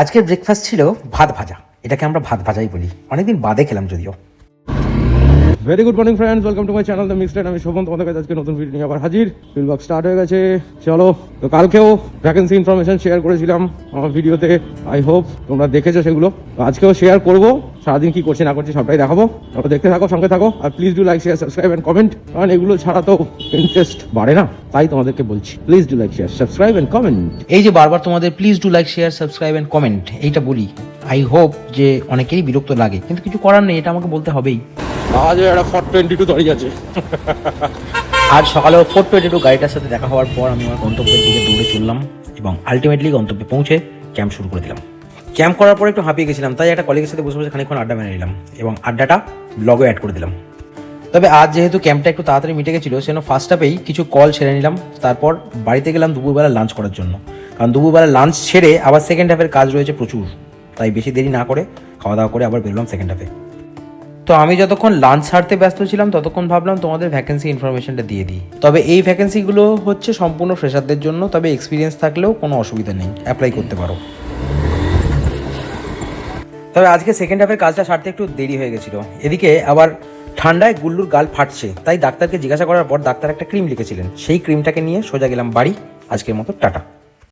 আজকের ব্রেকফাস্ট ছিল ভাত ভাজা। এটাকে আমরা ভাত ভাজাই বলি, অনেকদিন বাদে খেলাম যদিও। Very good morning friends, welcome to my channel the mixed. আমি শোভন, তোমাদের কাছে আজকে নতুন ভিডিও নিয়ে আবার হাজির। ফিল্ডওয়ার্ক স্টার্ট হয়ে গেছে, চলো। তো কালকেও ভ্যাকেন্সি ইনফরমেশন শেয়ার করেছিলাম আমার ভিডিওতে, আই হোপ তোমরা দেখেছো সেগুলো। তো আজকেও শেয়ার করবো, সারাদিন কি করছি না করছি সবটাই দেখাবো। তোমরা দেখতে থাকো, সঙ্গে থাকো, আর please do like, share, subscribe and comment. কারণ এগুলো ছাড়া তো ইন্টারেস্ট বাড়ে না, তাই তোমাদেরকে বলছি please do like, share, subscribe and comment. এই যে বারবার তোমাদের please do like, share, subscribe and comment এইটা বলি, আই হোপ যে অনেকেরই বিরক্ত লাগে, কিন্তু কিছু করার নেই, এটা আমাকে বলতে হবেই। আজ একটা 422 দাঁড়িয়ে আছে। আজ সকালেও 422 গাড়িটার সাথে দেখা হওয়ার পর আমি আমার গন্তব্যের দিকে দৌড়ে চললাম এবং আলটিমেটলি গন্তব্যে পৌঁছে ক্যাম্প শুরু করে দিলাম। ক্যাম্প করার পর একটু হাঁপিয়ে গেছিলাম, তাই একটা কলিগের সাথে বসে বসে খানিকক্ষণ আড্ডা মেরে নিলাম এবং আড্ডাটা ব্লগে অ্যাড করে দিলাম। তবে আজ যেহেতু ক্যাম্পটা একটু তাড়াতাড়ি মিটে গেছিলো, সেজন্য ফার্স্ট হাফেই কিছু কল ছেড়ে নিলাম। তারপর বাড়িতে গেলাম দুপুরবেলা লাঞ্চ করার জন্য, কারণ দুপুরবেলা লাঞ্চ ছেড়ে আবার সেকেন্ড হাফের কাজ রয়েছে প্রচুর। তাই বেশি দেরি না করে খাওয়া দাওয়া করে আবার বেরোলাম সেকেন্ড হাফে। তো আমি যতক্ষণ লাঞ্চ ছাড়তে ব্যস্ত ছিলাম ততক্ষণ ভাবলাম তোমাদের ভ্যাকেন্সি ইনফরমেশনটা দিয়ে দিই। তবে এই ভ্যাকেন্সিগুলো হচ্ছে সম্পূর্ণ ফ্রেশারদের জন্য, তবে এক্সপিরিয়েন্স থাকলেও কোনো অসুবিধা নেই, অ্যাপ্লাই করতে পারো। তবে আজকে সেকেন্ড হাফের কাজটা সারতে একটু দেরি হয়ে গেছিলো। এদিকে আবার ঠান্ডায় গুল্লুর গাল ফাটছে, তাই ডাক্তারকে জিজ্ঞাসা করার পর ডাক্তার একটা ক্রিম লিখেছিলেন, সেই ক্রিমটাকে নিয়ে সোজা গেলাম বাড়ি। আজকের মতো টাটা।